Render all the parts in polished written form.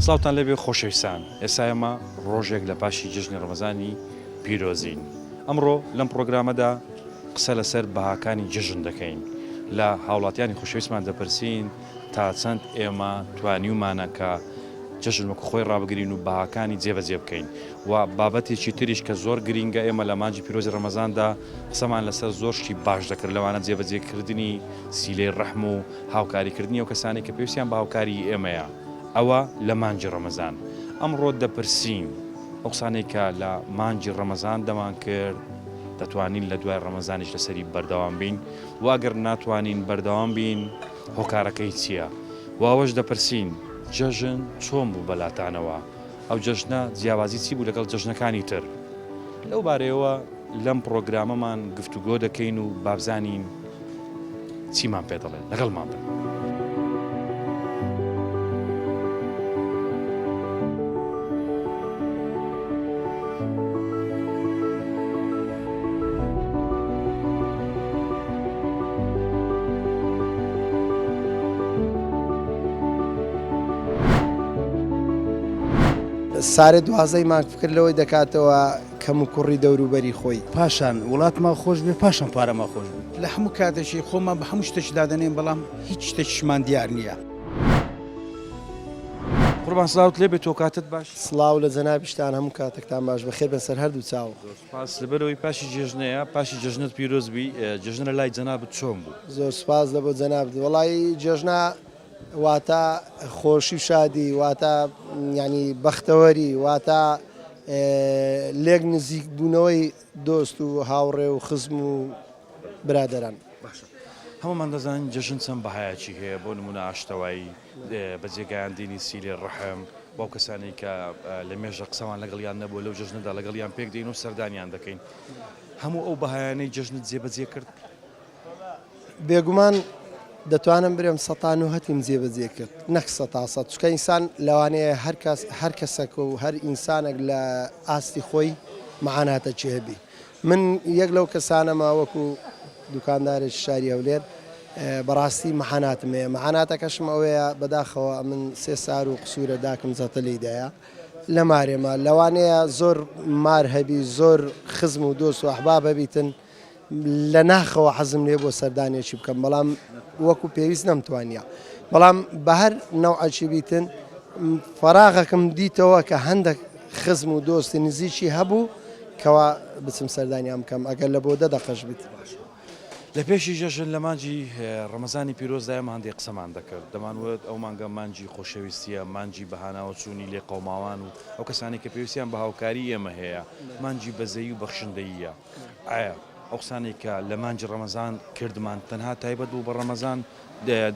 سڵاوتان لەبێ خۆشەویستان، ئێستا ئێمە ڕۆژێک لە پاشی جژنی ڕەمەزانی پیرۆزین. ئەمڕۆ لەم پرۆگرامەدا قسە لەسەر بەهاکانی جژن دەکەین. لە هاوڵاتیانی خۆشەویستمان دەپرسین تا چەند ئێمە توانیومانە کە جژن وەکو خۆی ڕابگرین و بەهاکانی جێبەجێ بکەین. و بابەتێکی تریش کە زۆر گرینگە ئێمە لە مانجی پیرۆزی ڕەمەزاندا قسەمان لەسەر زۆر شتی باش دەکرد لەوانە جێبەجێکردنی سیلەی ڕەحم و هاوکاریکردنی ئەو کەسانی کە پێویستیان بە هاوکاری ئێمەیە. ئەوە لە مانجی ڕەمەزان. ئەمڕۆ دەپرسین ئەو قسانەی کە لە مانجی ڕەمەزان دەمان کرد دەتوانین لە دوای ڕەمەزانیش لەسەری بەردەوام بین، و ئەگەر ناتوانین بەردەوام بین هۆکارەکەی چییە؟ و ئەوەش دەپرسین جەژن چۆن بوو بەلاتانەوە؟ ئەو جەژنە جیاوازی چی بوو لەگەڵ جەژنەکانی تر؟ لەو بارەیەوە لەم پرۆگرامەمان گفتوگۆ دەکەین و بابزانین چیمان پێ دەڵێن. لەگەڵمان بن. سارێ دوازەی مانگفکرد لەوەی دەکاتەوە کەم و کوڕی دەوروبەری خۆی. پاشان وڵاتمان خۆش بێ، پاشان پارەمان خۆش بێ. لە هەموو کاتێکی خۆمان بە هەموو شتێک دادەنێن، بەڵام هیچ شتێکیشمان دیار نییە. قوربان سڵاوت لێ بێت، تۆ کاتت باش. سڵاو لە جەنابیشتان، هەموو کاتێکتان باش بەخێر بەسەر هەردوو چاو. سپاس لەبەرەوەی پاشی جێژنەیە، پاشی جەژنت پیرۆزبی. جەژنە لای جەنابت چۆن بوو؟ زۆر سپاس لە بۆ جەنابت. وەڵی جێژنە واتە خۆشی و شادی، واتە ینی بەختەوەری، واتە لێک نزیک بوونەوەی دۆست و هاوڕێ و خزم و برادەران. هەمومان دەزانین جەژن چەند بەهایەکی هەیە. بۆ نمونە ئاشتەوایی بەجێگەیاندنی سیلێ ڕەحم، باو کەسانی کە لە مێژە قسەوان لەگەڵیان نەبوو لەو جەژنەدا لەگەڵیان پێک دێن و سەردانیان دەکەین. هەموو ئەو بەهایانەی جەژنت جێبەجێ کرد؟ بێگومان دەتوانم برێم ١٠٠ جێبەجێ کرد، نەک ١٠٠ چکە ئینسان لەوانەیە هەر کەسێک و هەر ئینسانێک لە ئاستی خۆی مەعاناتە چی هەبی. من یەک لەو کەسانەمە وەکو دوکاندارێکی شاری هەولێر بەڕاستی مەحاناتم هەیە. مەحاناتەکەشم ئەوەیە بەداخەوە من 3 سار و قسوورە داکم زەتەلەیدایە لە مارێمە. لەوانەیە زۆر مار هەبی، زۆر خزم و دۆست و ئەحباب هەبیتن، لە ناخەوە حەزم لێ بۆ سەردانێکی بکەم، بەڵام وەکو پێویست نەمتوانیە. بەڵام بە هەر نەوعەکی بیتن فەراغەکەم دیتەوە کە هەندێک خزم و دۆستی نزیکی هەبوو کەوا بچم سەردانیان بکەم ئەگەر لە بۆ 10 دقەش بیت. لە پێشی جەژن لە مانجی ڕەمەزانی پیرۆزدا ئێمە هەندێک قسەمان دەکرد. دەمانوێت ئەو مانگە مانجی خۆشەویستیە، مانجی بەهاناوە چوونی لێ قەوماوان و ئەو کەسانی کە پێویستیان بە هاوکاری ئێمە هەیە، مانجی بەزەیی و بەخشندەییە. ئایا ئەو قسانێک کە لە مانجی ڕەمەزان کردمان تەنها تایبەت بوو بە ڕەمەزان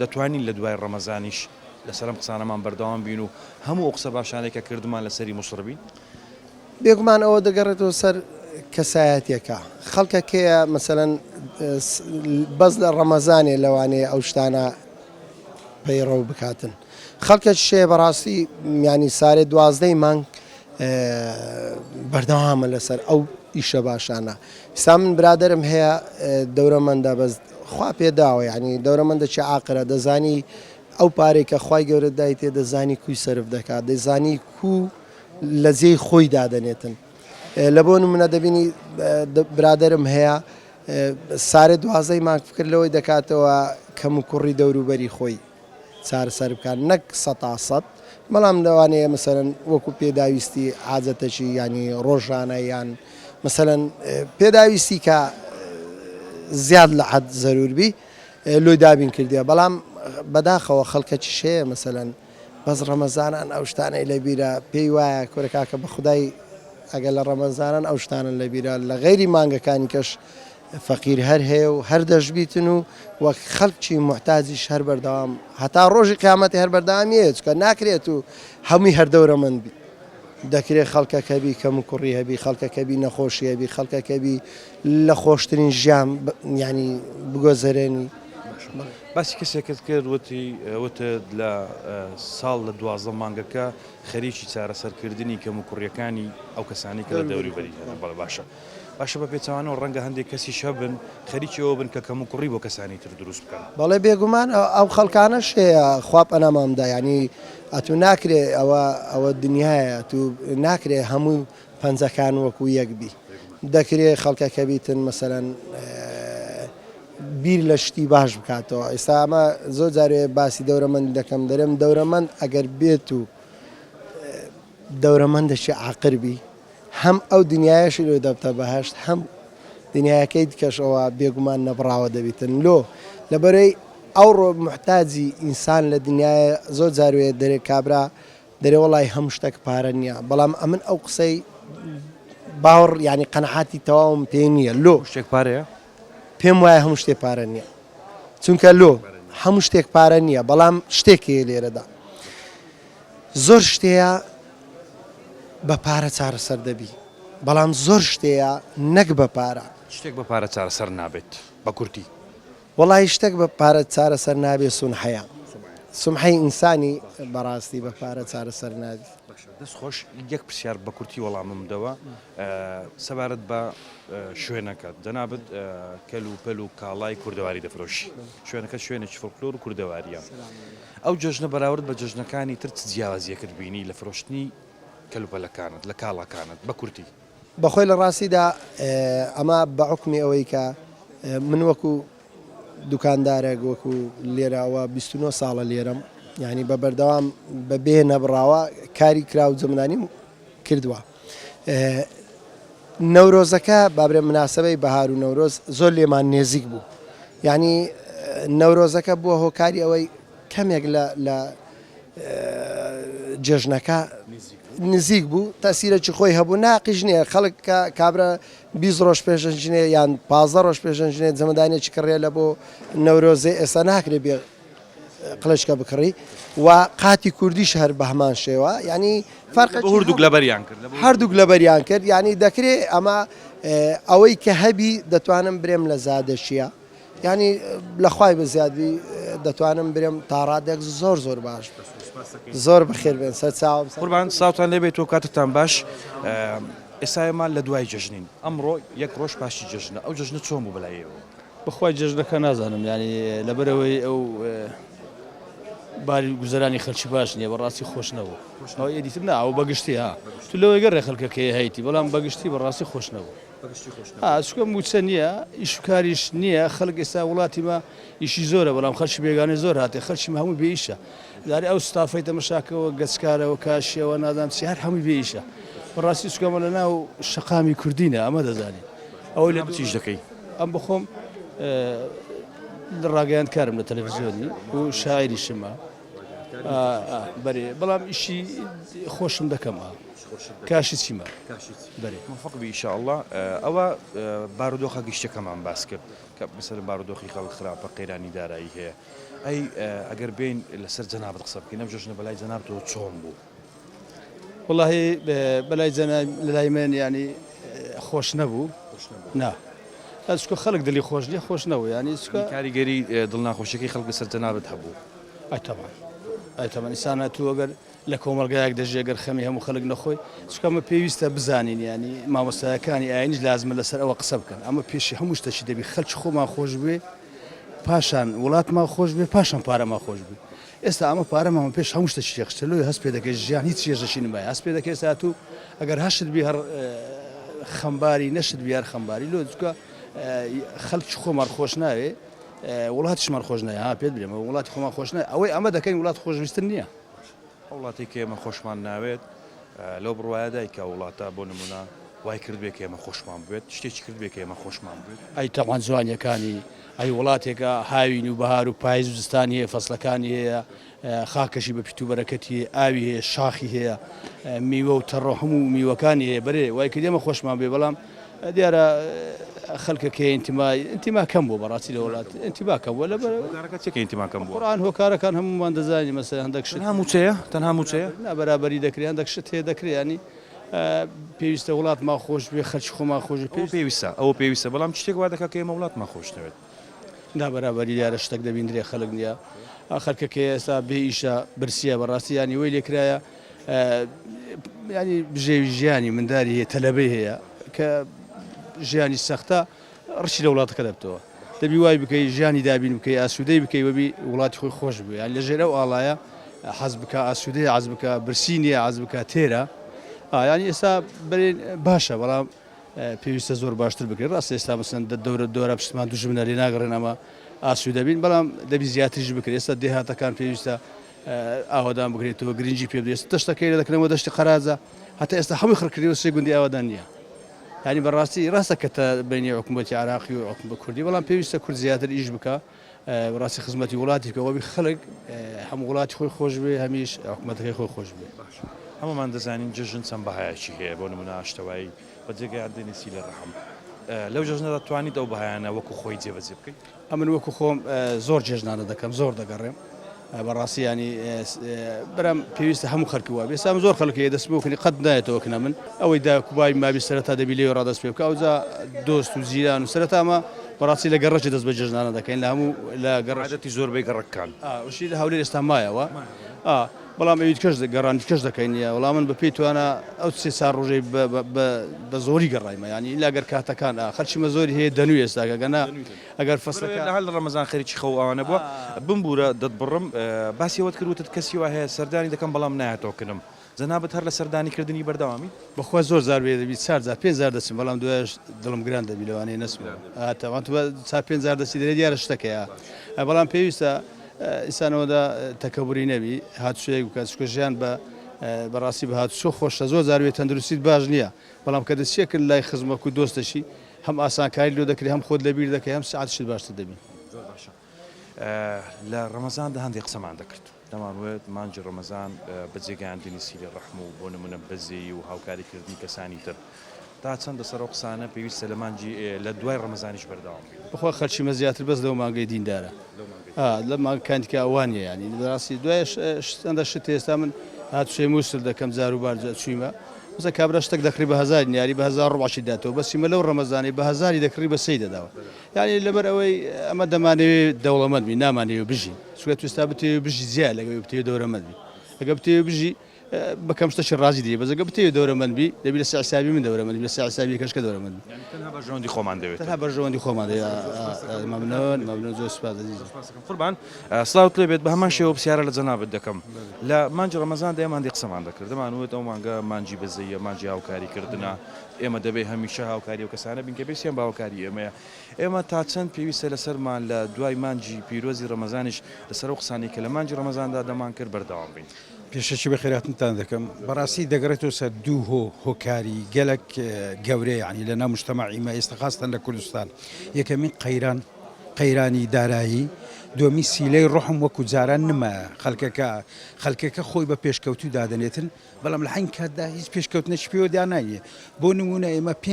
دەتوانین لە دوای ڕەمەزانیش لەسەرم قسانەمان بەردەوام بین و هەموو ئەو قسە باشانێک کە کردمان لەسەری مصربین؟ بێگومان ئەوە دەگەڕێتەوە سەر کەسایەتێکە. خەڵکەکەیە مەسەلەن بەس لە ڕەمەزانێ لەوانەیە ئەو شتانە پەیڕەو بکاتن. خەڵکەش شێ بەڕاستی ینی سارێ 12 مانگ بەردەوامە لەسەر ئەو ئیشە باشانە. ئێستا من برادرم هەیە دەورەمەندە، بەس خوا پێداوە، ینی دەورەمەندێکی عاقلە، دەزانی ئەو پارێک کە خوای گەورە دایتێ دەزانی کوی سەرف دەکات، دەزانی کو لە جێی خۆی دادەنێتن. لە بۆ نمونە دەبینی برادرم هەیە سارێ 12 مانگفکرد لەوەی دەکاتەوە کەم و کوڕی دەوروبەری خۆی چارەسەر بکات، نەک 100%. بەڵام لەوانەیە مەسەلەن وەکو پێداویستی حاجەتەکی ینی ڕۆژانە یان مەسەلەن پێداویستی کە زیاد لە حەد زەروربی لۆی دابین کردیە. بەڵام بەداخەوە خەڵکەکی شەیە مەسەلەن بەس ڕەمەزانان ئەو شتانەی لەبیرە پێی وایە کۆرەکاکە بە خودای ئەگەر لە ڕەمەزانان ئەو شتانە لەبیرە لە غەیری مانگەکانی کەش فەقیر هەر هەیە و هەر دەشبیتن و وەک خەڵکی محتاجیش هەر بەردەوام هەتا ڕۆژی قیامەتی هەر بەردەوامیە، چکە ناکرێت و هەمووی هەردەورەمەند بی. دەکرێت خەڵکەکەبی کەم و کوڕی هەبی، خەڵکەکەبی نەخۆشی هەبی، خەڵکەکەبی لە خۆشترین ژیان ینی بگۆزەرێنی. باسی کەسێکت کرد وتە لە ساڵ لە 12 مانگەکە خەریکی چارەسەرکردنی کەم و کوڕیەکانی ئەو کەسانی کە لە دەوری بەری بەڵێ باشە بە پێچوانەوە ڕەنگە هەندێک کەسی شەبن خەریکیەوە بن کە کەم و کوڕی بۆ کەسانی تر دروست بکەن. بەڵێ بێگومان ئەو خەڵکانەش هەیە خواب ئەنامامدا ینی ئەتو ناکرێ ئەوە دنیاە تو ناکرێ هەموو پەنجەکان وەکو یەکبی دەکرێت خەڵکەکە بیتن مەسەرەن بیر لە شتی باش بکاتەوە. ئێستا ئەمە زۆر جارێ باسی دەورەمەند دەکەم دەرم دەورەمەند ئەگەر بێت و دەورەمەندێکی عاقربی هەم ئەو دنیایەشی لێ دەبتە بەهەشت هەم دنیاەکەی دیکەشەوە بێگومان نەبڕاوە دەبیتن لۆ لەبەرەی ئەو ڕۆ محتاجی ئینسان لە دنیاە زۆر جاروێ دەرێ کابرا دەرێ وڵی هەموو شتێک پارە نییە بەڵام ئەمن ئەو قسەی باوەڕ ینی قەنەعاتی تەواوم پێ نییە لۆ شتێک پارەیە پێم وایە هەموو شتێک پارە نییە چونکە لۆ هەموو شتێک پارە نییە بەڵام شتێکی لێرەدا زۆر شتەیە بە پارە چارەسەر دەبی بەڵام زۆر شتەیە نەک بە پارە شتێک بە پارە چارەسەر نابێت بە کورتی وڵی شتێک بە پارە چارەسەر نابێت سونحەیە سمحی ئینسانی بەڕاستی بە پارە چارەسەر نابی. دەست خۆش یەک پرسیار بە کورتی وەڵاممدەوە سەبارەت بە شوێنەکەت جەنابەت کەل و پەل و کاڵای کوردەواری دەفرۆشی شوێنەکە شوێنێکی فۆلکلۆر و کوردەواریە ئەو جەژنە بەراورد بە جەژنەکانی تر جیاوازیەکرد بینی لە فرۆشتنی کەلوپەلەکانت لە کاڵەکانت بە کورتی بەخۆی لە ڕاستیدا ئەمە بە عوکمی ئەوەی کە من وەکو دوکاندارێک وەکو لێراوە 29 ساڵە لێرەم ینی بە بەردەوام بەبێ نەبراوە کاری کرا و جەمدانیم کردووە. نەورۆزەکە بابرێ مناسبەی بەهار و نەورۆز زۆر لێمان نێزیک بوو ینی نەورۆزەکە بووە هۆکاری ئەوەی کەمێک لە جێژنەکە نزیک بوو تاسیرەی خۆی هەبوو ناقیش نییە خەڵک کابرا 20 ڕۆژ پێشەنجێ یان 15 ڕۆژ پێشەنجێت جەمەدانێکی کڕێ لە بۆ نەورۆزێ ئێستا ناکرێت بێ قلشکە بکڕی و قاتی کوردیش هەر بە هەمان شێوە ینی فەرق هەردووک لە بەریان کرد هەردووک لە بەریان کرد ینی دەکرێت ئەمە ئەوەی کە هەبی دەتوانم برێم لە زادەشیە ینی لەخوای بە زیادی دەتوانم برێم تاڕادێک زۆر زۆر باش زۆر بەخێر بێن سەر چاوم قوربان ساوتان لێبێت و کاتتان باش ئێسایەمان لە دوای جژنین ئەمڕۆ یەک ڕۆژ پاشی جژنە ئەو جژنە چۆن بوو بەلایەوە بەخوای جژنەکە نازانم ینی لەبەرەوەی ئەو باری گوزەرانی خەلکی باش نییە بەڕاستی خۆش نەبوو ئەو ئێدیتر ناوە بەگشتی ها تو لەوەی گەڕێ خەڵکەکەی هەیتی بەڵام بەگشتی بەڕاستی خۆش نەبوو چکە موچە نییە ئیشکاریش نییە خەڵک ئێستا وڵاتی مە ئیشی زۆرە بەڵام خەلکی بێگانێ زۆر هاتێ خەلکی هەموو بێئیشە داری ئەو ستافەی تەمەشاکەوە گەچکارەوە کاشیەوە نادام چی هەر هەمووی بێئیشە بەڕاستی چکەمە لە ناو شەقامی کوردینە ئەمە دەزانین ئەوەی لە چیش دەکەی ئەم بخۆم ڕاگەیان کارم لە تەلەڤیزیۆنی و شاعری شمە بەرێ بەڵام ئیشی خۆشم دەکەمە کاشی چیمە بەرێ مفەقبی ئینشاءالله ئەوە بارودۆخە گشتەکەمان باس کرد کە مثلا بارودۆخی خەڵک خراپە قەیرانی دارایی هەیە ئەی ئەگەر بین لەسەر جەنابەت قسە بکەین ئەم جۆژنە بەلای جەنابەتەوە چۆن بوو وەڵاهی بەلای لەلای من ینی خۆش نەبوو نا چکە خەڵک دڵی خۆش نیە خۆش نەبوو ینی کاریگەری دڵناخۆشیەکەی خەڵک لەسەر جەنابەت هەبوو ئەتەمان ئیسانە تو ئەگەر لە کۆمەلگایەک دەژێگەر خەمی هەموو خەڵک نەخۆی چکەمە پێویستە بزانین ینی مامۆستایەکانی ئاینیش لازمە لەسەر ئەوە قسە بکەن ئەمە پێشی هەموو شتەشی دەبی خەلکی خۆمان خۆش بێ پاشان وڵاتمان خۆش بێ پاشان پارەمان خۆش بێ ئێستا ئەمە پارەمان پێش هەموو شتە شتێکشتە لۆی هەست پێ دەکەی ژیان هیچ چێژەشی نمای هەست پێ دەکەی ئێستا تو ئەگەر هەشت بی هەر خەمباری نەشت بی هەر خەمباری لۆ چکە خەڵکی خۆمان خۆش ناوێ وڵاتیشمان خۆش نایە ها پێت بێمە وڵاتی خۆمان خۆش نایە ئەوەی ئەمە دەکەین وڵات خۆشویستن نییە وڵاتی کە ئێمە خۆشمان ناوێت لەو بڕواایەدای کە وڵاتە بۆ نمونە وای کرد بێ کە ئێمە خۆشمان بێت شتێکی کرد بێ کە ئێمە خۆشمان بێت ئەی تەوان جوانیەکانی ئەی وڵاتێکە هاوین و بەهار و پاییز و زستانی هەیە فەسلەکانی هەیە خاکەشی بە پیت و بەرەکەتی ئاوی هەیە شاخی هەیە میوە و تەڕۆ هەموو میوەکانی هەیە بەرێ وای کرد ئێمە خۆشمان بێ بەڵام دیارە خەڵکەکە ئینتیما کەم بوو بەڕاستی لە وڵات ئینتیما کەم بووە لەبەرەکە ئینتیما کەم بوو قورئان هۆکارەکان هەمومان دەزانی مەسەلا هەندێک شت تەنها موچەیە نابەرابەری دەکرێت هەندێک شت هەیە دەکرێت ینی پێویستە وڵاتمان خۆش بێ خەلکی خۆمان خۆش پێویستە ئەوە پێویستە بەڵام شتێک وا دەکات کە ئێمە وڵاتمان خۆش نەوێت نابەرابەری دیارە شتێک دەبیندرێ خەڵک نییە خەرکەکە ئێستا بێ ئیشە برسیە بەڕاستی ینی وی لێکرایە ینی بژێوی ژیانی منداری هەیە تەلەبەی هەیە کە ژیانی سەختە ڕشی لە وڵاتەکە دەبتەوە دەبی وای بکەی ژیانی دابین بکەی ئاسوودەی بکەی وەبی وڵاتی خۆی خۆش بوو یان لەژێرە و ئاڵایە حەز بکە ئاسوودەی حەز بکە برسی نییە حەز بکە تێرە ینی ئێستا بەرێن باشە بەڵام پێویستە زۆر باشتر بکرێت ڕاست ئێستا مەسەن دەورە پشتمان دوژمنە لێ ناگەڕێن ئەمە ئاسوود دەبین بەڵام دەبی زیاتریش بکرێت ئێستا دێهاتەکان پێویستە ئاوادان بکرێتەوە گرنگجی پێ بدێت دەشتەکەی لە دەکەنەوە دەشتی قەرازە هەتا ئێستا هەمووی خڕکردەوە سێ گوندی ئاوادان نییە ینی بەڕاستی ڕاستە کە بینی حکوومەتی عراقی و حکومە کوردی بەڵام پێویستە کورد زیاتر ئیش بکە ڕاستی خزمەتی وڵاتی کەەوەبی خەڵک هەموو وڵاتی خۆی خۆش بێ هەمیش حکوومەتەکەی خۆی خۆش بێ هەمومان دەزانین جژن چەند بەهایەکی هەیە بۆ نمونە ئاشتەوایی بە جێگەیاندنی سیلە ڕەحم لەو جژنەدا توانیت ئەو بەهایانە وەکو خۆی جێبەجێ بکەیت ئەمن وەکو خۆم زۆر جێژنانە دەکەم زۆر دەگەڕێم بەڕاستی ینی بەرام پێویستە هەموو خەرکی وابێ ئێستا زۆر خەڵکی دەست بکەنی قەت نایێتەوە کە من ئەوەی دا کوبای مابی سەرەتا دەبی لێ ڕادەست پێ بکە ئەوجا دۆست و زیران و سەرەتامە بەڕاستی لە گەڕەکی دەست بە جژنانە دەکەین لە هەموو لە گەڕەتی زۆربەی گەڕەکان وشی لە هەولێر ئێستا مایەوە بەڵام ئەویت کەش گەڕانی کەش دەکەین وەڵام من بە پێی توانە ئەو سێ سا ڕۆژەی بە زۆری گەڕایمە ینی لاگەر کاتەکان خەرچیمە زۆری هەیە دەنووی ئێستاگە گەنا ئەگەر فەسلەکە هەل لە ڕەمەزان خەریکی خەو ئەوانە بووە بمبورە دەتبڕم باسیەوەت کردوتت کەسی وا هەیە سەردانی دەکەم بەڵام نایەتەوەکنم زەنابەت هەر لە سەردانیکردنی بەردەوامی بەخوا زۆر زار بێ دەبی 4 5 دەچم بەڵام دوێش دڵم گران دەبی لەوانەیە نەسم تاوان 5 دەستی دەرێت دیارە شتەکەیە بەڵام پێویستە ئیسانەوەدا تەکەبوری نەبی هاتوشەیەک بکات چکە ژیان بەڕاستی بە هاتوچۆ خۆشە زۆر زاروێت تەندروستیت باش نییە بەڵام کە دەستیەکرد لای خزمەت و دۆستەشی هەم ئاسانکاری لۆ دەکری هەم خۆت لەبیر دەکەی هەم سعاتشت باشتر دەبی لە ڕەمەزاندا هەندێک قسەمان دەکرد دەمانوێت مانجی ڕەمەزان بەجێگەیاندنی سیلی ڕەحم و بۆ نمونە بەزەیی و هاوکاریکردنی کەسانی تر تا چەندە سەر ئەو قسانە پێویستە لە مانجی لە دوای ڕەمەزانیش بەردەوام بخوا خەرچیمە زیاتر بەس لەو مانگەی دیندارە لە مانگەکانتیکە ئەوانیە ینی ڕاستی دوای چەندە شت ئێستا من هاتوشەی مووسل دەکەم زار و بار چوویمە مەسە کابرا شتێک دەکڕی بە 1000 یاری بە 1000 ڕۆژی داتەوە بەسیمە لەو ڕەمەزانی بە 1000 دەکڕی بە سەی دەداوە یعنی لەبەر ئەوەی ئەمە دەمانەوێت دەوڵەمەندبی نامانەوێت بژی سوێت توستا بتێ بژی زیاد لەگەوێ بتێ دەورەمەندبی ئەگە بتێ بژی بەکەم شتەی ڕازی دی بەزەگە بتێ دەورەمەندبی دەبی لە سەعسابی من دەورەمەندی لە سەعسابی کەشکە دەورەمەندی تەنها بەژەوەندی خۆمان دەوێت تەنها بەژەوەندی خۆمان مەمنون زۆر سوپاس قوربان سڵاوت لێ بێت بە هەمان شێوە پرسیارە لە جەنابەت دەکەم لە مانجی ڕەمەزان دەیەماندی قسەمان دەکرد دەمانوێت ئەو مانگە مانجی بەزەیە مانجی هاوکاریکردنە ئێمە دەبێت هەمیشە هاوکاری و کەسانە بین کە بێسییان باوکاری ئێمەیە ئێمە تا چەند پێویستە لەسەرمان لە دوای مانجی پیرۆزی ڕەمەزانیش لەسەر و قسانی کە لە مانجی ڕەمەزاندا دەمان کرد بەردەوام بین پێشەکی بە خێراتتان دەکەم بەڕاستی دەگرێتەوە سەر دوو هۆکاری گەلک گەورەیە عنی لە ناو مجتەمەعیمە ئێستا خاستن لە کوردستان یەکەمین قەیرانی دارایی دومی سیلەی ڕۆحم وەکو جاران نمە خەڵکەکە خۆی بە پێشکەوتو دادەنێتن بەڵام لە حین کاتدا هیچ پێشکەوتنەی پێوە دانایە بۆ نمونە ئێمە 5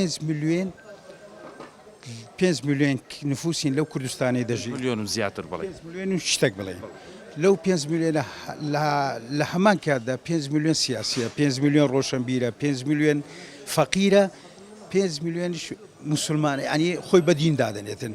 میلیۆن نفوسین لەو کوردستانی دەژی میلیۆن و زیاتر بڵێ میلیۆن شتێک بڵێ لەو 5 میلیۆن لە هەمان کاتدا 5 میلیۆن سیاسیە 5 میلیۆن ڕۆشنبیرە 5 میلیۆن فەقیرە 5 میلیۆنیش مسلمانە ینی خۆی بەدین دادەنێتن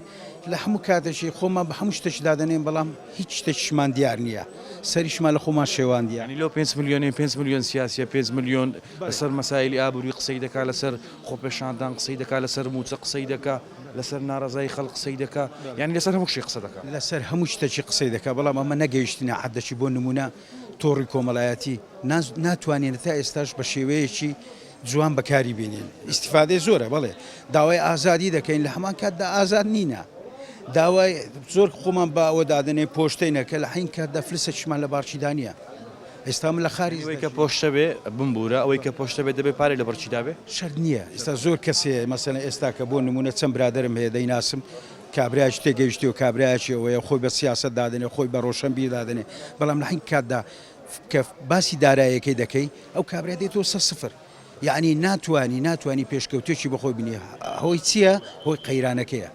لە هەموو کاتەشی خۆمان بە هەموو شتێک دادەنێن بەڵام هیچ شتێکشمان دیار نییە سەریشمان لە خۆمان شێوان دیە ینی لەو 5 میلیۆنی 5 میلیۆن سیاسیە 5 میلیۆن لەسەر مەسایلی ئابووری قسەی دەکا لەسەر خۆپێشاندان قسەی دەکا لەسەر موچە قسەی دەکا لەسەر ناڕزای خەڵک قسەی دەکا یعنی لەسەر هەموو شتێک قسە دەکا لەسەر هەموو شتێکی قسەی دەکا بەڵام ئەمە نەگەیشتنە عەدەکی بۆ نمونە تۆڕی کۆمەڵایەتی ناتوانین تا ئێستاش بە شێوەیەکی جوان بەکاری بینین ئیسیفادەی زۆرە بەڵێ داوای ئازادی دەکەین لە هەمان کاتدا ئازاد نینە داوای زۆر خۆمان بە ئەوە دادنێ پۆشتینەکە لە حین کاتدا فلسەکیشمان لە بارچیدانە ئێستا من لە خاری ئەوەی کە پۆشتە بێ بمبورە ئەوەی کە پۆشتە بێ دەبێت پارێ لە بەرچیدا بێ شەر نییە ئێستا زۆر کەسێ مەسەلەن ئێستا کە بۆ نمونە چەند برادرم هەیە دەیناسم کابراایش تێگەیشتی و کابراایەوەیە خۆی بە سیاست دادنێ خۆی بە ڕۆشنبیر دادنێ بەڵام لە حین کاتدا کە باسی دارایەکەی دەکەی ئەو کابرا دێتەوە 0 یعنی ناتوانی پێشکەوتێکی بەخۆی بینێ هۆی چییە هۆی قەیرانەکەیە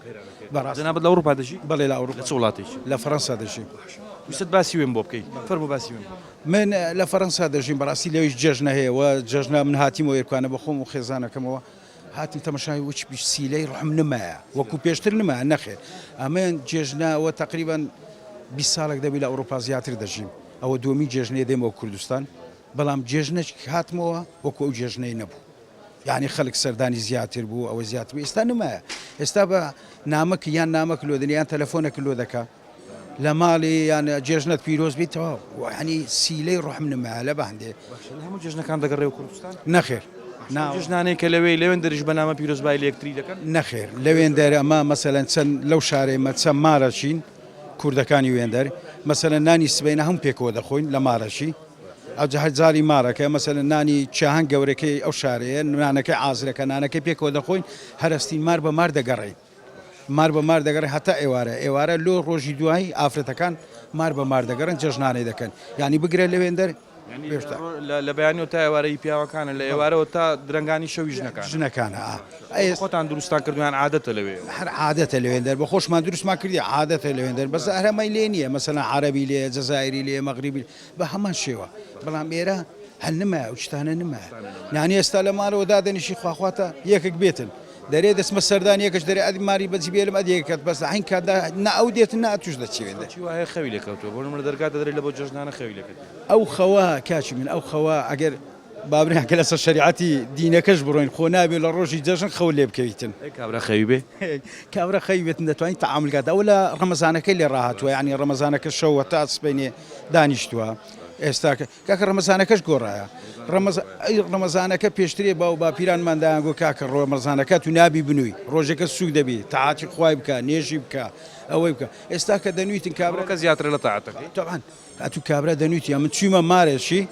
جەنابەت لە ئەوروپا دەژی بەڵێ لە ئەوروپا چ وڵاتێک لە فەڕەنسا دەژی ویست باسی وێن بۆ بکەیت فەرموو باسی وێن من لە فەڕەنسا دەژیم بەڕاستی لەویش جەژنە هەیە و جەژنە من هاتیمەوە یێرکانە بە خۆم و خێزانەکەمەوە هاتی تەماشای وچ سیلەی ڕحم نمایە وەکو پێشتر نمایە نەخێر ئەمێن جێژنەوە تقریبان 20 ساڵێک دەبی لە ئەوروپا زیاتر دەژیم ئەوە دومی جێژنەیە دێمەوە کوردستان بەڵام جێژنەش هاتمەوە وەکو ئەو جێژنەی نەبوو یعنی خەڵک سەردانی زیاتر بوو ئەوە زیاتر بوو ئێستا نمایە ئێستا بە نامەک یان نامەک لۆدن یان تەلەفۆنێک لۆ دەکا لە ماڵی یان جێژنەت پیرۆز بیتەوە ینی سیلەی ڕحم نمایە لە بەندێ هەموو جژنەکان دەگەڕێ کوردستان نەخێر جژنانەی کە لەوێن دەریش بەنامە پیرۆزبای لەکتری دەکەن نەخێر لەوێن دەر ئەمە مەسەلەن چەند لەو شارێمە چەند مارەچین کوردەکانی وێندەر مەسەلەن نانی سبەینە هەم پێکەوە دەخۆین لە مارەشی ئەو جاری مارەکە مەسەلەن نانی چاهەنگ گەورەکەی ئەو شارەیە نانەکەی ئازرەکە نانەکەی پێکەوە دەخۆین هەرستی مار بە مار دەگەڕین مار بە مار دەگەڕێ هەتا ئێوارە لۆ ڕۆژی دوایی ئافرەتەکان مار بە مار دەگەڕن جەژنانەی دەکەن ینی بگرێ لەوێندەر لە بەیانی تا ئێوارەی پیاوەکانە لە ئێوارەوە تا درنگانی شەوی ژنەکانە خۆتان دروستان کردویان عادەتە لەوێ هەر عادەتە لەوێندەر بە خۆشمان دروستمان کردی عادەتە لەوێندەر بەس هەرەمەی لێ نییە مەسەلا عەرەبی لێ جەزایری لێ مەغریبی بە هەمان شێوە بەڵام ئێرە هەل نمایە ئەو شتانە نمایە نانی ئێستا لە مارەوە دادەنیشی خواخواتە یەکێک بێتن دەرێ دەستمە سەردان یەکەش دەرێ ئەدی ماری بەجی بێلم ئەدیەکەت بەس هەین کاتدا نە ئەو دێتن نە توش دەچێت وایە خەوی لەکەوتەوە بۆ منە دەرگات دەدرێت لە بۆ جژنانە خەوی لەکەت ئەو خەوا کاچی من ئەو خەوا ئەگەر بابرێنکە لەسەر شریعەتی دینەکەش بڕۆین خۆ نابێت لە ڕۆژی جەژن خەو لێ بکەیتن کابرا خەوی بێ کابرا خەوی بێتن دەتوانین تەعاملکات ئەو لە ڕەمەزانەکەی لێ ڕاهاتووە ینی ڕەمەزانەکە شەوە تا سبەینێ دانیشتووە ئێستا کاکە ڕەمەزانەکەش گۆڕایە ڕەمەزانەکە پێشترێ باو با پیرانماندایانگۆ کاکە ڕۆمەزانەکە تو نابی بنووی ڕۆژێکە سوک دەبی تاعاتی خوای بکە نێژی بکە ئەوەی بکە ئێستا کە دەنویتن کابراکە زیاتر لە تاعاتەکەی تەوان ئەتو کابرا دەنویتی من چوومە مارێشی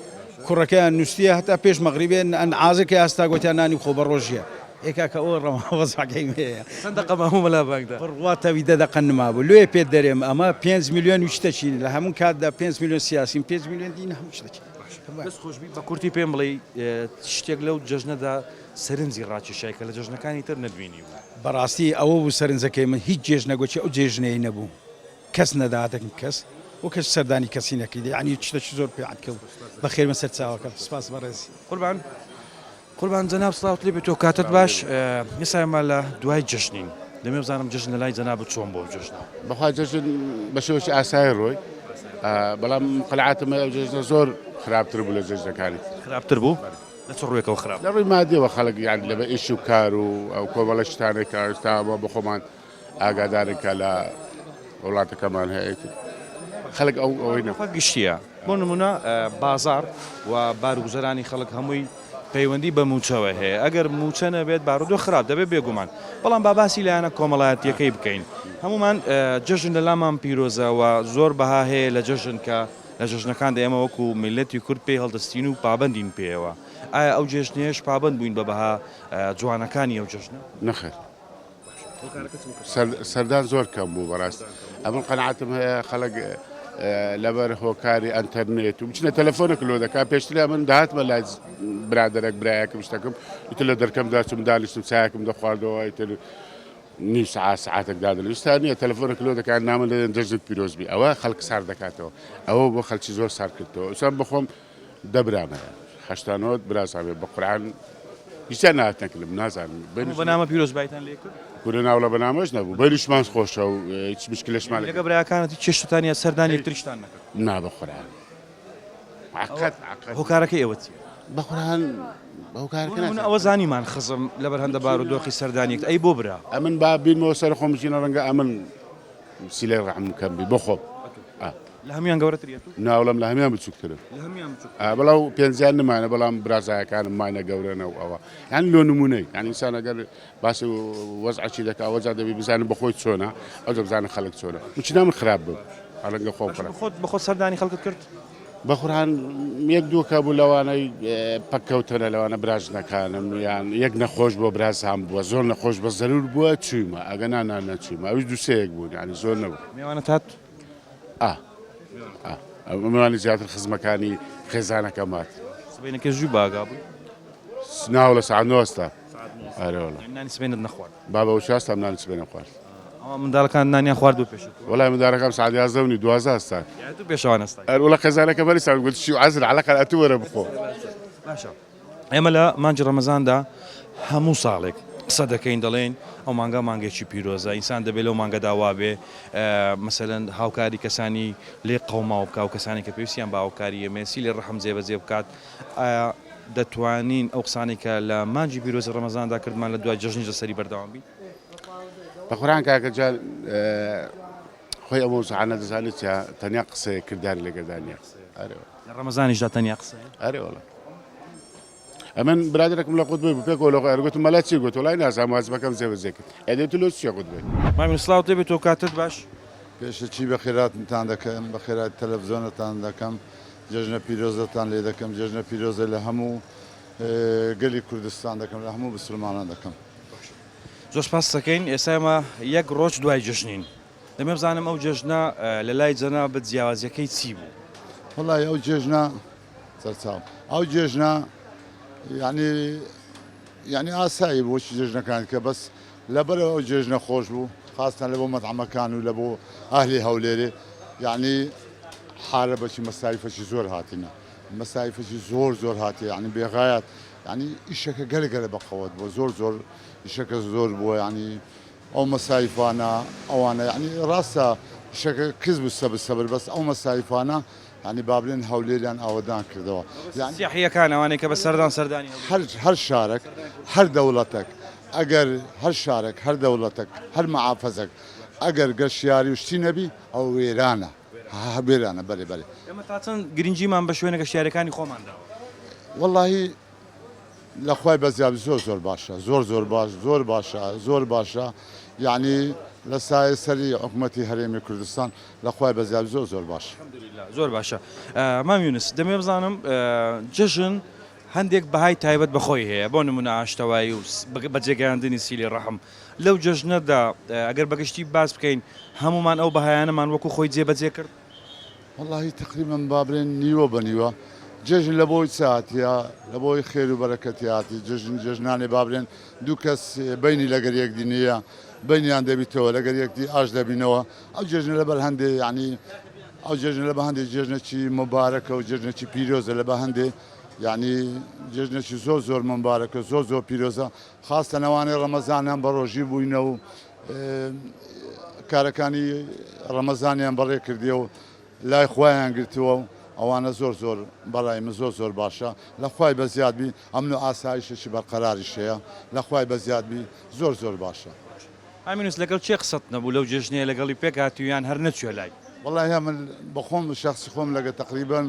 کوڕەکەیان نووسە هەتا پێش مەغریبێن ئەن ئازەکە ئاستا گوتیان نانی خۆ بە ڕۆژیە ئێکاکە ئەوە ڕەمەوەزاکەی مەیە سندقەمە هەموو لە بانکدا ڕواتەوی دەدەقەن نمابوو لێ پێ دەرێم ئەمە 5 میلیۆن وشتەچین لە هەموو کاتدا 5 میلیۆن سیاسیم 5 میلیۆن دین هەموو شتەچین خۆشبی بە کورتی پێم بڵێ شتێک لەو جژنەدا سەرنجی ڕاکێشای کە لە جژنەکانی تر نەبینی بەڕاستی ئەوە بوو سەرنجەکەی من هیچ جێژ نەگوچی ئەو جێژنەی نەبوو کەس نەداتەکەن کەس و کەس سەردانی کەسی نەکردی عنی شتێکی زۆر پێعاتکەوت بە خێرمە سەر چاوەکە سپاس بەڕێزی قوربان جەناب سڵاوت لێ بێتەوە کاتت باش ئێستا لە دوای جژنین دەمێ بزانم جژن لە لای جەناب چۆن بۆ جژنە بەخوا جژن بە شێوەی ئاسایی ڕۆی بەڵام قەنەعاتمە ئەو جژنە زۆر خراپتر بوو لە جژنەکانی خراپتر بوو لە چ ڕوویەکەوە خراپ لە ڕووی مادیەوە خەڵک یان لەبە ئیش و کار و ئەو کۆمەڵە شتانێک کە ئێستاوە بە خۆمان ئاگادارن کە لە وڵاتەکەمان هەیە خەڵک ئەوەی نەفەت گشتیە بۆ نمونە بازار و بارگوزەرانی خەڵک هەمووی پەیوەندی بە موچەوە هەیە ئەگەر موچە نەبێت بارودۆ خراپ دەبێت بێگومان بەڵام باباسی لایەنە کۆمەڵایەتیەکەی بکەین هەمومان جژن لە لامان پیرۆزەوە زۆر بەها هەیە لە جژن کە لە جژنەکاندا ئێمە وەکو میلەتی کورد پێی هەڵدەستین و پابندین پێیەوە ئایا ئەو جێژنێش پابند بووین بە بەها جوانەکانی ئەو جژنە نەخێر سەردان زۆر کەم بوو بەڕاست ئەمن قەنەعاتم هەیە خەڵک لەبەر هۆکاری ئەنتەرنێت و بچنە تەلەفۆنێک لۆ دەکا پێشتر من داهاتمە لای برادێک برایەکەم شتەکەم وتە لە دەرکەمدا چم دانیشتم چایەکەم دەخواردەوە تر نی ساعتێک دادەویستا نیە تەلەفۆنێک لۆ دەکات نامە لەدەن دەژت پیرۆزبی ئەوە خەڵک سار دەکاتەوە ئەوە بۆ خەڵکی زۆر سار کردەوە ئەوسان بخۆم دەبرامە هەشتانەوە براساێ بە قورعان هیچیان ناتەکردم نازانم بەنامە پیرۆزبایتان لێ کرد کورە ناو لە بەنامەش نەبوو بەریشمان خۆشە و هیچ مشکلشمان لەگە برایەکانەتی چێشتتانە سەردانی یەکتریشتان نەکرد نا بە قورعان هۆکارەکەی ئێوە چیە بە قورعان ئەوە زانیمان خزم لەبەر هەندە بار و دۆخی سەردانیەک ئەی بۆ برا ئەمن با بینەوە سەر خۆم بچینە ڕەنگە ئەمن سیلەی ڕەحم کەم بی بۆ خۆم لە هەمیان گەورەترێت ناوڵم لە هەمیان بچووکترن بەڵاو پێنجیان نمانە بەڵام برازایەکانم مانە گەورەنەوە ئەوە یان لۆ نمونەی یان ئینسان ئەگەر باسی وەزعی دەکا وەجا دەبی بزانم بەخۆی چۆنە ئەو دەبزانە خەڵک چۆنە وچنا من خراپ بوو هەڵەنگە خۆم بە خۆت سەردانی خەڵکت کرد بە قورعان یەک دووکە بوو لەوانەی پەککەوتنە لەوانە براژنەکانم یان یەک نەخۆش بۆ برازام بووە زۆر نەخۆش بە زەرور بووە چوویمە ئەگە نانەچوویمە ئەوش دووسەیەک بوون ینی زۆر نەبوو میوانە هات ئەمەوانی زیاتر خزمەکانی خێزانەکە مات سبەینەکە ژوو باگا بوو ناو لە ساعت نۆستا ئەرەوەڵە نانی سبەینت نەخوارد بابە و شاستم نانی سبەینە خوارد ئەوە منداڵەکان نانیان خوارد و پێش وەڵای منداڵەکەم ساعت 11 12 ئەستا پێشەوە نەستا وڵە خێزانەکە بەریسان گوت شی و عەزر عەلەقە ئەتو وەرە بخۆ باشە ئێمە لە مانجی ڕەمەزاندا هەموو ساڵێک قسە دەکەین دەڵێن ئەو مانگە مانگێکی پیرۆزە ئینسان دەبێت لەو مانگە داوا بێ مەسەلەن هاوکاری کەسانی لێ قەوماوە بکە و کەسانی کە پێویستیان بە هاوکاری ئێمەسی لێ ڕەحم جێبەجێ بکات دەتوانین ئەو قسانی کە لە مانجی پیرۆزی ڕەمەزاندا کردمان لە دوای جەژنی لەسەری بەردەوام بین بە قورآن کاکەجان خۆی ئەوە زعانە دەزانێت تەنیا قسەیە کردداری لەگەردانە لە ڕەمەزانیشدا تەنیا قسەیە ئەرێ وڵە ئەمن برادێکم لە قوت بووی پێکەوە لە ئەرگوتم مەلا چی گوت وڵای نازانم وازمەکەم جێبەجێ کرد ئەدێت لۆ چیە قوت بێت مامین سلااو تێبێت تۆ کاتت باش پێشەچی بە خێراتتان دەکەم بە خێرات تەلەڤزیۆنتان دەکەم جژنە پیرۆزەتان لێ دەکەم جژنە پیرۆزە لە هەموو گەلی کوردستان دەکەم لە هەموو بسلمانان دەکەم زۆر سپاس دەکەین ئێستا ئێمە یەک ڕۆژ دوای جژنین دەمێ بزانم ئەو جژنە لە لای جەنا بە جیاوازیەکەی چی بوو وڵای ئەو جێژنە سەرچاو ئەو جێژنە ینی ئاسایی بۆچی جێژنەکان کە بەس لەبەرەوە ئەو جێژنە خۆش بوو خاستان لە بۆ مەتعەمەکان و لە بۆ ئاهلی هەولێرێ یعنی حارە بەچی مەسایفەکی زۆر هاتینە مەسایفەکی زۆر هاتی ینی بێغایەت ینی ئیشەکە گەلگەلە بەقەوت بۆ زۆر ئیشەکە زۆر بووە ینی ئەو مەسایفانە ئەوانە ینی ڕاستە شەکە کەس بوو سەبر بەس ئەو مەسایفانە ینی بابلێن هەولێریان ئاوەدان کردەوە سیاحیەکان ئەوانەی کە بە سەردانی هەر شارێک هەر دەوڵەتێک ئەگەر هەر شارێک هەر دەوڵەتێک هەر مەعافەزێک ئەگەر گەشتیاری وشتی نەبی ئەو وێرانە وێرانە بەێ ئێمە تاچەند گرنگجیمان بە شوێنە گەشتیارەکانی خۆمانداوە وەڵاهی لە خوای بەزیابی زۆر باشە زۆر باشە یعنی لە سایە سەری حکوومەتی هەرێمی کوردستان لە خوای بەزیابی زۆر باشە زۆر باشە مامیونس دەمێ بزانم جژن هەندێک بەهای تایبەت بەخۆی هەیە بۆ نمونە ئاشتەوایی و بەجێگەیاندنی سیلی ڕەحم لەو جژنەدا ئەگەر بەگشتی باس بکەین هەمومان ئەو بەهایانەمان وەکو خۆی جێبەجێ کرد وەڵاهی تقریبا بابرێن نیوە بە نیوە جژن لە بۆی ساعتیا لە بۆی خێر و بەرەکەتیاتی جژنانی بابرێن دوو کەس بینی لەگەر یەکدی نییە بینیان دەبیتەوە لەگەر یەکدی ئاش دەبینەوە ئەو جژن لەبەر هەندێ ینی ئەو جژن لە بە هەندێک جژنێکی مبارەکە و جژنێکی پیرۆزە لە بە هەندێ ینی جژنێکی زۆر مبارەکە زۆر پیرۆزە خاستە نەوانەی ڕەمەزانیان بە ڕۆژی بووینە و کارەکانی ڕەمەزانیان بەڕێ کردیە و لای خۆیان گرتووە و ئەوانە زۆر بەڵای من زۆر باشە لە خوای بە زیادبی ئەمن و ئاسایشێکی بەرقەراریش هەیە لە خوای بە زیادبی زۆر باشە ئامینوس لەگەڵ چێ قسەت نەبوو لەو جژنێ لەگەڵی پێک هاتوویان هەر نەچوێ لای وەڵای من بەخۆم شخصی خۆم لەگە تقریبان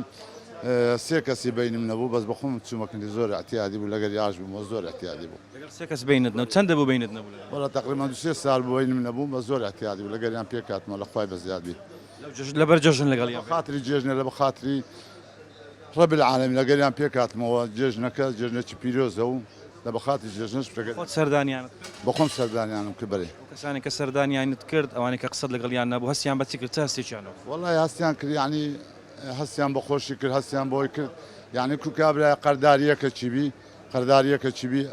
سێ کەسی بینیم نەبوو بەس بەخۆم چوومەکەنی زۆر احتیادی بوو لەگەر یاش بوو زۆر احتیادی بوو لەگەڵ سێ کەس بینت نەبوو چەندە بوو بینت نەبوو وەڵا تقریبان 2 سال بینیم نەبوو بە زۆر احتیادی بوو لەگەریان پێک هاتمەوە لە خوای بە زیادبی لەبەر جژن لەگەڵ خاطری جێژنە لە بە خاطری ڕەب العالەمی لەگەریان پێک هاتمەوە جێژنەکە جێژنێکی پیرۆزە و لە بە خاطری جێژنەش خۆت سەردانیانت بەخۆم سەردانیانم کە بەرێ کەسانی کە سەردانیانت کرد ئەوانەی کە قسەت لەگەڵیان نەبوو هەستیان بەچی کرد چ هەستێکیانەوە وەڵای هەستیان کرد ینی هەستیان بە خۆشی کرد هەستیان بۆی کرد یعنی کوکابرای قەرداریەکە چیبی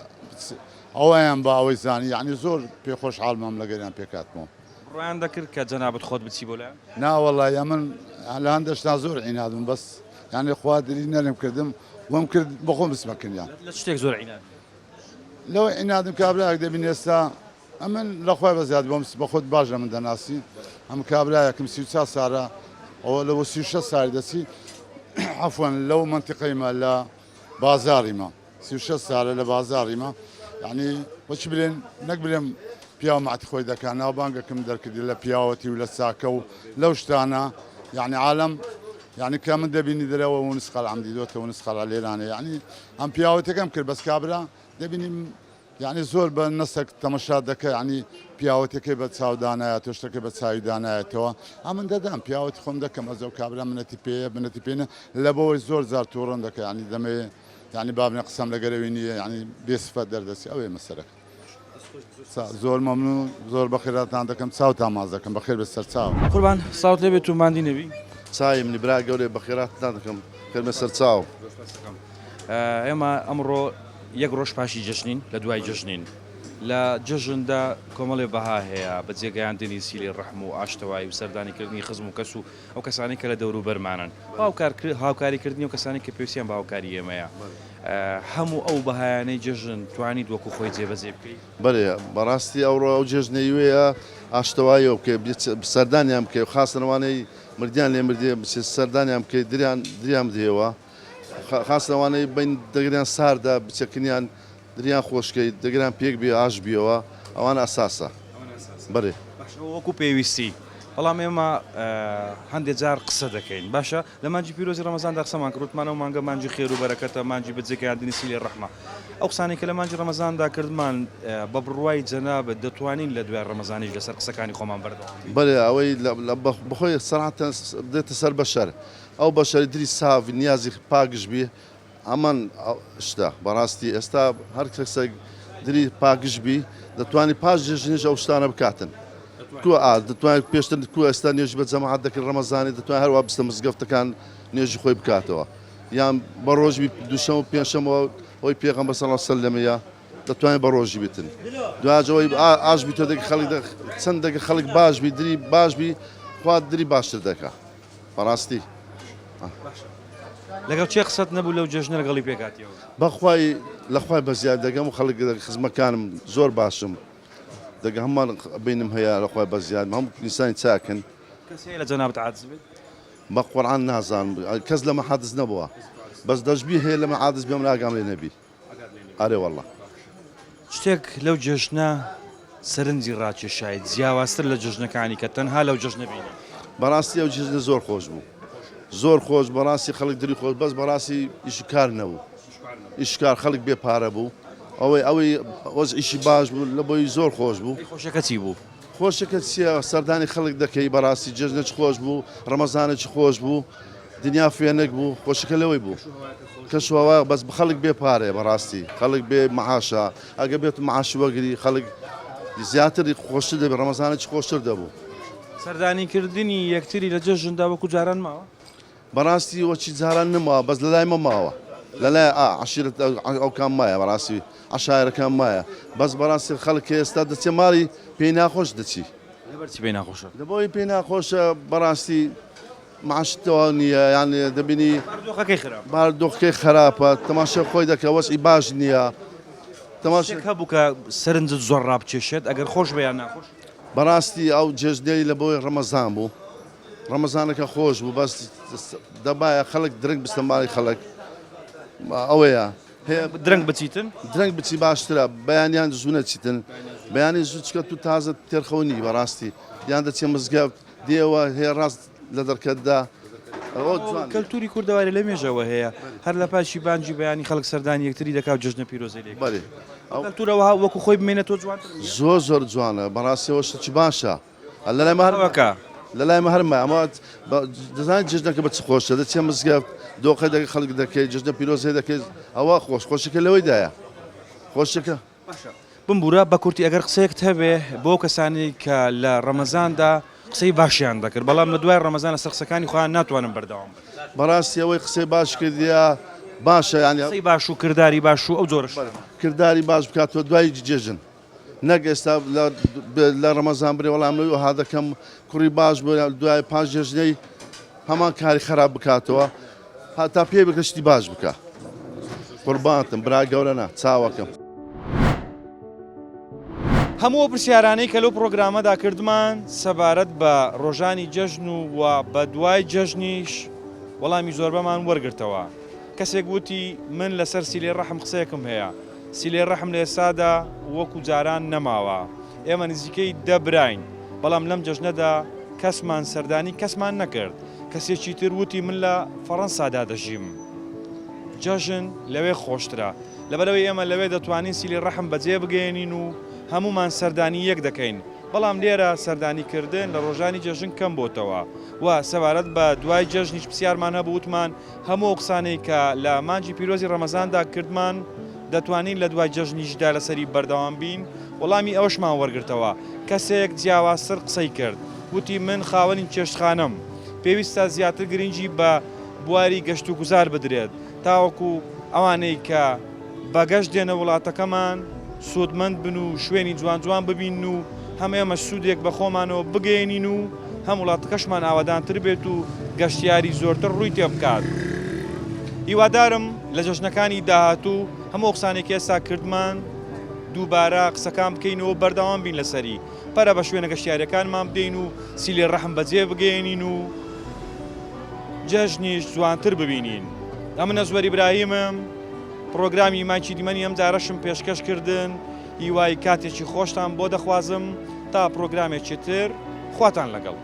ئەویان بە ئەوەی زانی یعنی زۆر پێخۆش حاڵمام لەگەریان پێکاتمەوە ڕویان دەکرد کە جەنابەت خۆت بچی بۆ لایەن ناوەڵای من لە هەندێشتا زۆر عینادم بەس یعنی خوادری نەرم کردم وەم کرد بەخۆم بسمەکردیان لە شتێک زۆر عینات لەوە عینادم کابراایەک دەبین ئێستا ئەمن لە خوای بەزیاد بۆم بە خۆت باش لە من دەناسی ئەم کابراایەکم 34 ساڵە ئەوە لەوە 36 ساڵی دەچی عەفوەن لەو منتیقەیمە لە بازاڕیمە 36 ساڵە لە بازاڕیمە یعنی بۆچی بڵێن نەک بڵێم پیاو ماتی خۆی دەکات ناوبانگەکەم دەرکردی لە پیاوەتی و لە ساکە و لەو شتانە یعنی عالم یعنی کە من دەبینی دەرەوە و نسخەڵ عەمدی دۆتە و نسخەڵ لێرانە یعنی ئەم پیاوەتەکەم کرد بەس کابرا دەبینیم یعنی زۆر بە نەسەک تەمەشا دەکە ینی پیاوەتەکەی بە چاودانایە تۆشتەکە بە چاوی دانایەتەوە ئەمن دەدەم پیاوەتی خۆم دەکەم ئەزە و کابرا منەتی پێە بنەتی پێێنە لە بەوەی زۆر زار تووڕەن دەکە ینی دەمێ ینی بابنە قسەم لەگەرەوەی نییە ینی بێسفەت دەردەسی ئەوێ مەسەرەکە زۆر مەمنون زۆر بەخێراتان دەکەم چاوتان ماز دەکەم بەخێر بە سەر چاو قوربان ساوت لێ بێت و ماندی نەبی چایم نیبرا گەورێ بەخێراتتان دەکەم کەمە سەر چاو ئێمە ئەمڕۆ یەک ڕۆژ پاشی جژنین لە دوای جژنین لە جژندا کۆمەڵێ بەها هەیە بە جێگەیاندنی سیلی ڕەحم و ئاشتەوایی و سەردانیکردنی خزم و کەس و ئەو کەسانی کە لە دەور و بەرمانن هاوکاریکردنی و کەسانی کە پێویستیان بە هاوکاری ئێمەیە هەموو ئەو بەهایانەی جژن توانیت وەکو خۆی جێبەجێ بکەیت بەێ بەڕاستی ئەوڕۆ ئەو جێژنەیوەیە ئاشتەواییەوە بکە سەردانیان بکە خاستنەوانەی مردیان لێ مردێ سەردانیان بکەیت دریان بدێەوە خاستەوانەی بین دەگریان ساردا بچەکنیان دریان خۆشکەیت دەگران پێک بێ ئاش بیەوە ئەوان ئاساسە بەێ وەکو پێویستی بەڵام ئێمە هەندێک جار قسە دەکەین باشە لە مانجی پیرۆزی ڕەمەزاندا قسەمان کردمانەوە مانگە مانجی خێر و بەرەکەتە مانجی بەجێگەیاندنی سیلی ڕەحمە ئەو قسانەی کە لە مانجی ڕەمەزاندا کردمان بە بڕوای جەنابەت دەتوانین لە دوای ڕەمەزانیش لەسەر قسەکانی خۆمان بەردەوام بەێ ئەوەی بخۆی سەراتە دێتە سەر بەشەر ئەو بەشەری دری ساوی نیازی پاگش بێ ئەمان شتا بەڕاستی ئێستا هەر کەسێک دری پاگش بی دەتوانانی پاش جێژنیش ئەو شتانە بکاتن دەتوانێت پێشتر کو ئێستا نوێژ بە جەماعەت دەکرد ڕەمەزانی دەتوانێت هەروە بستە مزگەفتەکان نوێژی خۆی بکاتەوە یان بە ڕۆژی دووشەم و پێنجشەمەوە ئەوی پێغەمبەر صلی الله علیه و سلم دەتوانێت بە ڕۆژی بیتن دوجەوەی ئاش بیتۆ دەگە خەڵک چەند دەگە خەڵک باش بی دری باش بی خوا دری باشتر دەکا بەڕاستی لەگەڵ چێ قسەت نەبوو لەو جژنە لەگەڵی پێکاتیەوە بەخوای لەخوای بەزیاد دەگەم و خەڵک خزمەکانم زۆر باشم دەگە هەممان بینم هەیە لەخوای بەزیاد هەموو نیسانی چاکن کەس هەیە لە جەنابەت عاجز بێت بە قورعان نازانم کەس لەمە حادث نەبووە بەس دەشبی هەیە لەمە عادث بێم ناگام لێ نەبی ئارێ وەڵڵا شتێک لەو جژنە سەرنجی ڕاکێشایت جیاوازتر لە جژنەکانی کە تەنها لەو جژنە بینی بەڕاستی ئەو جژنە زۆر خۆش بوو زۆر خۆش بەڕاستی خەڵک دری خۆش بەس بەڕاستی ئیشکار نەبوو ئیشکار خەڵک بێ پارە بوو ئەوەی وەز ئیشی باش بوو لە بۆی زۆر خۆش بوو خۆشەکە چی بوو خۆشەکە چیە سەردانی خەڵک دەکەی بەڕاستی جژنەی خۆش بوو ڕەمەزانێکی خۆش بوو دنیا فێنێک بوو خۆشەکە لەوەی بوو کەشوەوە بەس خەڵک بێ پارێ بەڕاستی خەڵک بێ مەعاشە ئەگە بێت مەعاشی وەگری خەڵک زیاتری خۆشتر دەبێت ڕەمەزانێکی خۆشتر دەبوو سەردانیکردنی یەکتری لە جژندا وەکو جاران ماوە بەڕاستی وەچی جاران نماوە بەس لە لای مەماوە لە لای عشیرەت ئەو کام مایە بەڕاستی عشایرەکان مایە بەس بەڕاستی خەڵک ئێستا دەچێ ماڵی پێی ناخۆش دەچی لەبەرچی پێی ناخۆشە دەبەوەی پێی ناخۆشە بەڕاستی معشتەوە نییە یانێ دەبینی دۆخەکەی خراپ باردۆخەکەی خراپە تەماشای خۆی دەکە وەسعی باش نییە تەماشێک هەبوو کە سەرنجت زۆر ڕابچێشێت ئەگەر خۆش بەیان ناخۆش بەڕاستی ئەو جێژنەی لە بۆی ڕەمەزان بوو ڕەمەزانەکە خۆش بوو بەس دەبایە خەڵک درنگ بستە ماڵی خەڵک ئەوەیە درنگ بچیتن درنگ بچی باشترە بەیانیان زوونە چیتن بەیانی زووچکە تو تازە تێرخەونی بەڕاستی یان دەچێ مزگەوت دێوە هەیە ڕاست لە دەرکەتدا کەلتوری کوردەواری لە مێژەوە هەیە هەر لە پاشی بانجی بەیانی خەڵک سەردانی یەکتری دەکات جژنە پیرۆزەی لێک بەێ کەلتورەوە وەکو خۆی بمێنێتەوە جوان زۆر جوانە بەڕاستیەوە شتێکی باشە لە لای مەهرەوەکە لە لای مەهرمە ئەمە دەزانێت جژنەکە بە چ خۆشە دەچێ مزگەوت دۆخی دەکە خەڵک دەکەیت جژنە پیرۆزەی دەکەیت ئەوە خۆشەکە لەوەیدایە خۆشەکە بمبورە بە کورتی ئەگەر قسەیەکت هەبێ بۆ کەسانی کە لە ڕەمەزاندا قسەی باشیان دەکرد بەڵام لە دوای ڕەمەزان لە سەرقسەکانی خۆیان ناتوانن بەردەوام بەڕاستی ئەوەی قسەی باش کردیا باشە ینی قسەی باش و کردداری باش و ئەو جۆرەش کردداری باش بکاتەوە دوای جێژن نەک ئێستا لە ڕەمەزان برێ وەڵامەوەی وها دەکەم کوڕی باش بۆ دوای پاش جێژنەی هەمان کاری خراپ بکاتەوە هاتا پێی بکەشتی باش بکە قوربانتم برا گەورەنە چاوەکەم هەموو پرسیارانەی کە لەو پرۆگرامەدا کردمان سەبارەت بە ڕۆژانی جەژن و بە دوای جەژنیش وەڵامی زۆربەمان وەرگرتەوە کەسێک وتی من لەسەر سیلێ ڕەحم قسەیەکم هەیە سیلێ ڕەحم لە ئێستادا وەکو جاران نەماوە ئێمە نزیکەی دەبراین بەڵام لەم جەژنەدا کەسمان سەردانی کەسمان نەکرد کەسێکی تر وتی من لە فەڕەنسادا دەژیم جەژن لەوێ خۆشترە لەبەرەوەی ئێمە لەوێ دەتوانین سیلی ڕەحم بەجێ بگەێنین و هەمومان سەردانی یەک دەکەین بەڵام لێرە سەردانیکردن لە ڕۆژانی جەژن کەم بۆتەوە و سەبارەت بە دوای جەژنیش پرسیارمان هەبووتمان هەموو قسانەی کە لە مانجی پیرۆزی ڕەمەزاندا کردمان دەتوانین لە دوای جەژنیشدا لەسەری بەردەوام بین وەڵامی ئەوشمان وەرگرتەوە کەسێک جیاوازتر قسەی کرد وتی من خاوەنی چێشتخانەم پێویستە زیاتر گرنگی بە بواری گەشت و گوزار بدرێت تاوەکو ئەوانەی کە بەگەشت دێنە وڵاتەکەمان سوودمەند بن و شوێنی جوان جوان ببین و هەمە ئێمە سوودێک بە خۆمانەوە بگەێنین و هەم وڵاتەکەشمان ئاوادانتر بێت و گەشتیاری زۆرتر ڕووی تێ بکات. هیوادارم لە جەژنەکانی داهاتوو هەموو قسانێکی ئێستا کردمان دووبارە قسەکان بکەینەوە بەردەوام بین لەسەری پەرە بە شوێنە گەشتیاریەکانمان بدەین و سیلی ڕەحم بەجێ بگەێنین و جەژنیش جوانتر ببینین. ئەمە نەزوەر ئیبراهیمم پرۆگرامی مانچی دیمەنی ئەم جارەشم پێشکەش کردن هیوای کاتێکی خۆشتان بۆ دەخوازم تا پرۆگرامێکی تر خواتان لەگەڵ.